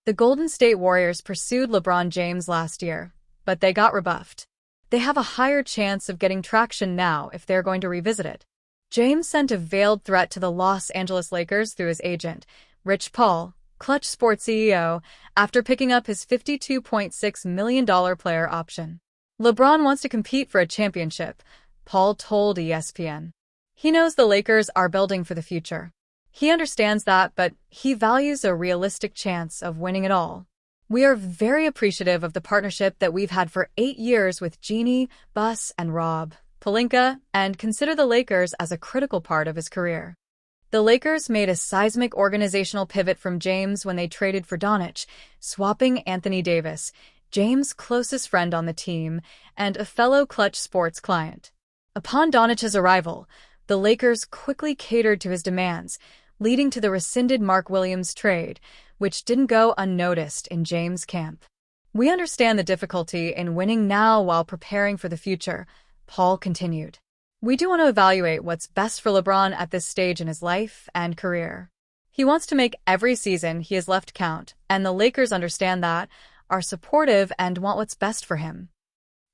The Golden State Warriors pursued LeBron James last year, but they got rebuffed. They have a higher chance of getting traction now if they're going to revisit it. James sent a veiled threat to the Los Angeles Lakers through his agent, Rich Paul, Clutch Sports CEO, after picking up his $52.6 million player option. LeBron wants to compete for a championship, Paul told ESPN. He knows the Lakers are building for the future. He understands that, but he values a realistic chance of winning it all. We are very appreciative of the partnership that we've had for 8 years with Jeannie, Bus, and Rob, PELINKA, and consider the Lakers as a critical part of his career. The Lakers made a seismic organizational pivot from James when they traded for Doncic, swapping Anthony Davis, James' closest friend on the team, and a fellow Clutch Sports client. Upon Doncic's arrival, the Lakers quickly catered to his demands, leading to the rescinded Mark Williams trade, which didn't go unnoticed in James' camp. We understand the difficulty in winning now while preparing for the future, Paul continued. We do want to evaluate what's best for LeBron at this stage in his life and career. He wants to make every season he has left count, and the Lakers understand that, are supportive, and want what's best for him.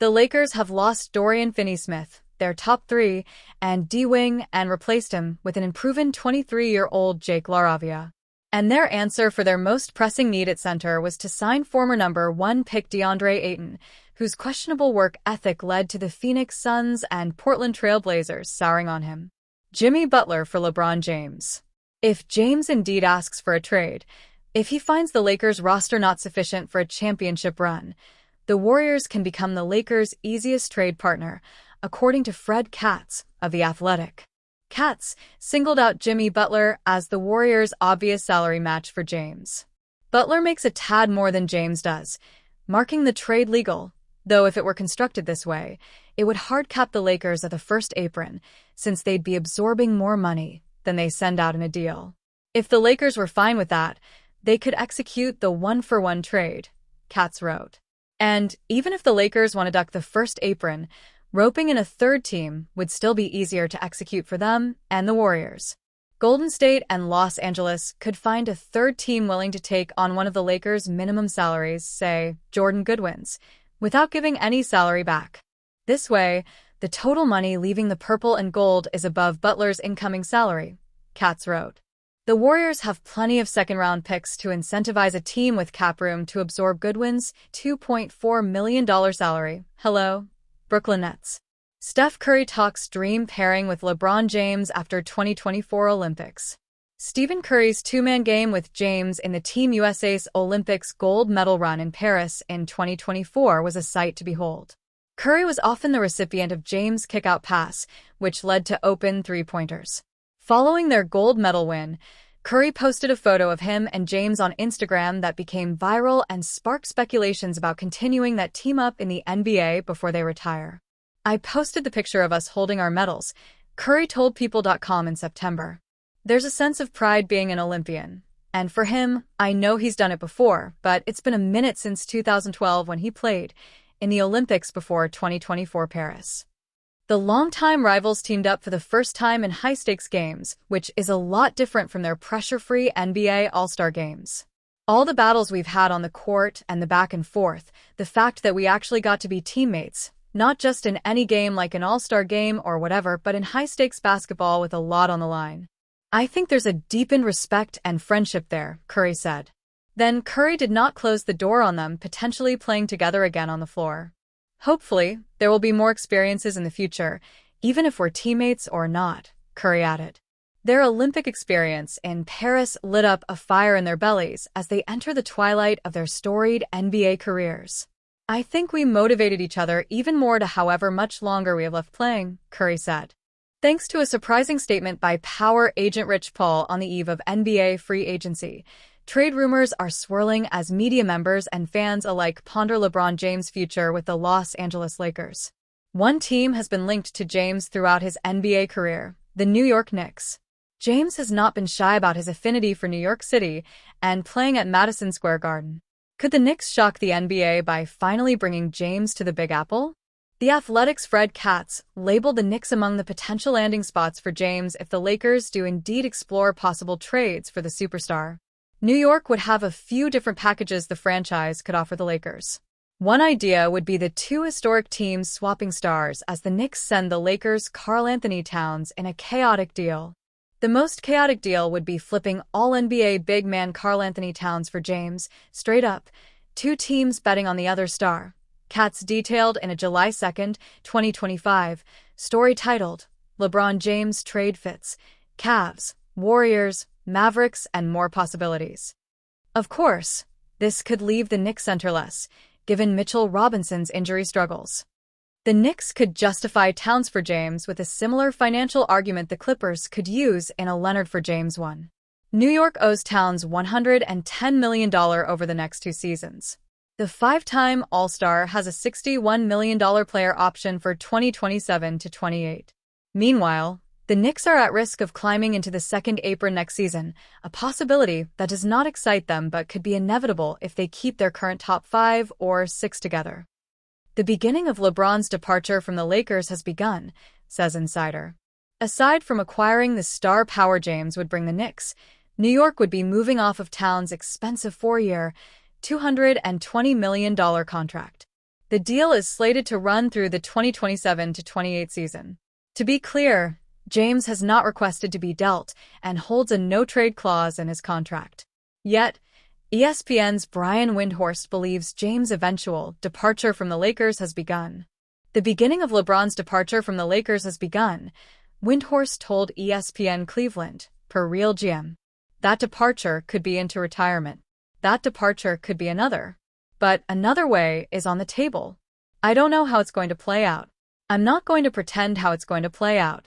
The Lakers have lost Dorian Finney-Smith, their top 3, and D-Wing, and replaced him with an unproven 23-year-old Jake LaRavia. And their answer for their most pressing need at center was to sign former number 1 pick DeAndre Ayton, whose questionable work ethic led to the Phoenix Suns and Portland Trail Blazers souring on him. Jimmy Butler for LeBron James. If James indeed asks for a trade, if he finds the Lakers roster not sufficient for a championship run, the Warriors can become the Lakers' easiest trade partner, according to Fred Katz of The Athletic. Katz singled out Jimmy Butler as the Warriors' obvious salary match for James. Butler makes a tad more than James does, marking the trade legal, though if it were constructed this way, it would hard cap the Lakers at the first apron, since they'd be absorbing more money than they send out in a deal. If the Lakers were fine with that, they could execute the one-for-one trade, Katz wrote. And even if the Lakers want to duck the first apron, roping in a third team would still be easier to execute for them and the Warriors. Golden State and Los Angeles could find a third team willing to take on one of the Lakers' minimum salaries, say Jordan Goodwin's, without giving any salary back. This way, the total money leaving the purple and gold is above Butler's incoming salary, Katz wrote. The Warriors have plenty of second-round picks to incentivize a team with cap room to absorb Goodwin's $2.4 million salary. Hello, Brooklyn Nets. Steph Curry talks dream pairing with LeBron James after 2024 Olympics. Stephen Curry's two-man game with James in the Team USA's Olympics gold medal run in Paris in 2024 was a sight to behold. Curry was often the recipient of James' kick-out pass, which led to open three-pointers. Following their gold medal win, Curry posted a photo of him and James on Instagram that became viral and sparked speculations about continuing that team-up in the NBA before they retire. I posted the picture of us holding our medals, Curry told People.com in September. There's a sense of pride being an Olympian. And for him, I know he's done it before, but it's been a minute since 2012 when he played in the Olympics before 2024 Paris. The longtime rivals teamed up for the first time in high-stakes games, which is a lot different from their pressure-free NBA All-Star games. All the battles we've had on the court and the back and forth, the fact that we actually got to be teammates, not just in any game like an All-Star game or whatever, but in high-stakes basketball with a lot on the line. I think there's a deepened respect and friendship there, Curry said. Then Curry did not close the door on them potentially playing together again on the floor. Hopefully, there will be more experiences in the future, even if we're teammates or not, Curry added. Their Olympic experience in Paris lit up a fire in their bellies as they enter the twilight of their storied NBA careers. I think we motivated each other even more to however much longer we have left playing, Curry said. Thanks to a surprising statement by power agent Rich Paul on the eve of NBA free agency, trade rumors are swirling as media members and fans alike ponder LeBron James' future with the Los Angeles Lakers. One team has been linked to James throughout his NBA career, the New York Knicks. James has not been shy about his affinity for New York City and playing at Madison Square Garden. Could the Knicks shock the NBA by finally bringing James to the Big Apple? The Athletic's Fred Katz labeled the Knicks among the potential landing spots for James if the Lakers do indeed explore possible trades for the superstar. New York would have a few different packages the franchise could offer the Lakers. One idea would be the two historic teams swapping stars as the Knicks send the Lakers Karl-Anthony Towns in a chaotic deal. The most chaotic deal would be flipping All-NBA big man Karl-Anthony Towns for James, straight up, two teams betting on the other star. Cats detailed in a July 2, 2025, story titled, LeBron James Trade Fits, Cavs, Warriors, Mavericks, and More Possibilities. Of course, this could leave the Knicks centerless, given Mitchell Robinson's injury struggles. The Knicks could justify Towns for James with a similar financial argument the Clippers could use in a Leonard for James one. New York owes Towns $110 million over the next 2 seasons. The 5-time All-Star has a $61 million player option for 2027 to 28. Meanwhile, the Knicks are at risk of climbing into the second apron next season, a possibility that does not excite them but could be inevitable if they keep their current top 5 or 6 together. The beginning of LeBron's departure from the Lakers has begun, says Insider. Aside from acquiring the star power James would bring the Knicks, New York would be moving off of Towns' expensive 4-year, $220 million contract. The deal is slated to run through the 2027 to 28 season. To be clear, James has not requested to be dealt and holds a no-trade clause in his contract. Yet, ESPN's Brian Windhorst believes James' eventual departure from the Lakers has begun. The beginning of LeBron's departure from the Lakers has begun, Windhorst told ESPN Cleveland, per Real GM. That departure could be into retirement. That departure could be another. But another way is on the table. I don't know how it's going to play out. I'm not going to pretend how it's going to play out.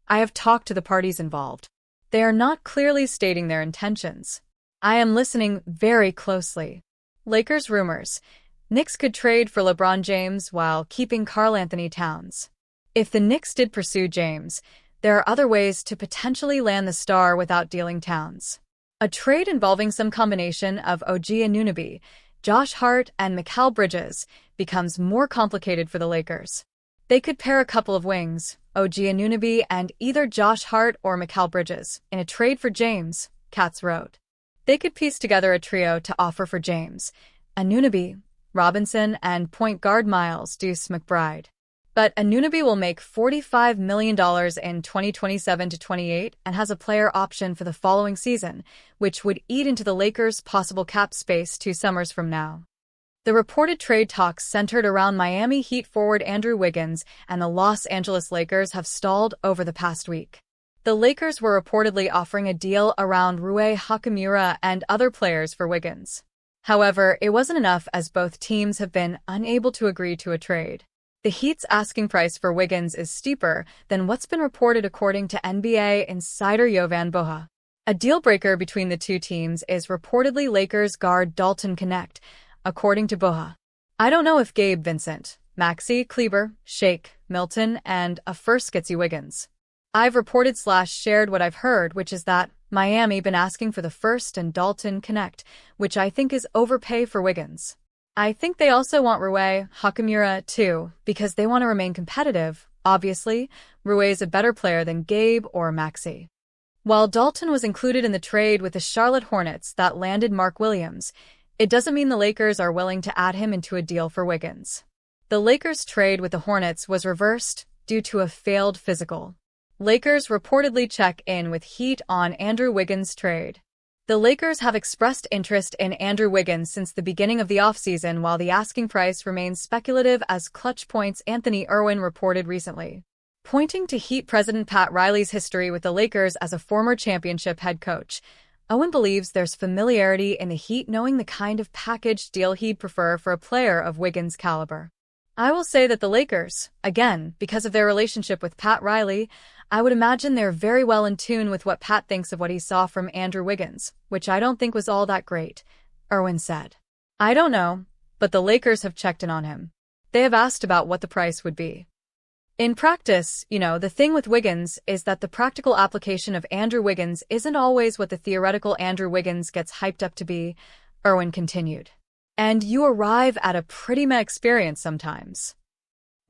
I have talked to the parties involved. They are not clearly stating their intentions. I am listening very closely. Lakers rumors. Knicks could trade for LeBron James while keeping Karl-Anthony Towns. If the Knicks did pursue James, there are other ways to potentially land the star without dealing Towns. A trade involving some combination of OG Anunoby, Josh Hart, and Mikal Bridges becomes more complicated for the Lakers. They could pair a couple of wings, OG Anunoby and either Josh Hart or Mikal Bridges, in a trade for James, Katz wrote. They could piece together a trio to offer for James, Anunoby, Robinson, and point guard Miles Deuce McBride. But Anunoby will make $45 million in 2027 to 28 and has a player option for the following season, which would eat into the Lakers' possible cap space 2 summers from now. The reported trade talks centered around Miami Heat forward Andrew Wiggins and the Los Angeles Lakers have stalled over the past week. The Lakers were reportedly offering a deal around Rui Hachimura and other players for Wiggins. However, it wasn't enough as both teams have been unable to agree to a trade. The Heat's asking price for Wiggins is steeper than what's been reported according to NBA insider Jovan Boha. A deal-breaker between the two teams is reportedly Lakers guard Dalton Knecht, according to Boha. I don't know if Gabe Vincent, Maxey Kleber, Shake, Milton, and a first gets you Wiggins. I've reported/shared what I've heard, which is that Miami been asking for the first and Dalton Knecht, which I think is overpay for Wiggins. I think they also want Rui Hachimura too, because they want to remain competitive. Obviously, Rui is a better player than Gabe or Maxey. While Dalton was included in the trade with the Charlotte Hornets that landed Mark Williams, it doesn't mean the Lakers are willing to add him into a deal for Wiggins. The Lakers' trade with the Hornets was reversed due to a failed physical. Lakers reportedly check in with Heat on Andrew Wiggins' trade. The Lakers have expressed interest in Andrew Wiggins since the beginning of the offseason, while the asking price remains speculative, as Clutch Point's Anthony Irwin reported recently. Pointing to Heat president Pat Riley's history with the Lakers as a former championship head coach, Owen believes there's familiarity in the Heat knowing the kind of package deal he'd prefer for a player of Wiggins' caliber. I will say that the Lakers, again, because of their relationship with Pat Riley, I would imagine they're very well in tune with what Pat thinks of what he saw from Andrew Wiggins, which I don't think was all that great, Irwin said. I don't know, but the Lakers have checked in on him. They have asked about what the price would be. In practice, the thing with Wiggins is that the practical application of Andrew Wiggins isn't always what the theoretical Andrew Wiggins gets hyped up to be, Irwin continued. And you arrive at a pretty meh experience sometimes.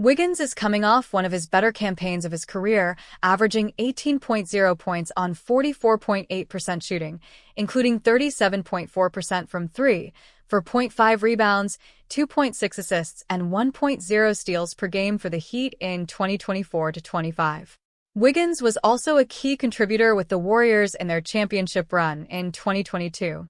Wiggins is coming off one of his better campaigns of his career, averaging 18.0 points on 44.8% shooting, including 37.4% from three, for 0.5 rebounds, 2.6 assists, and 1.0 steals per game for the Heat in 2024-25. Wiggins was also a key contributor with the Warriors in their championship run in 2022.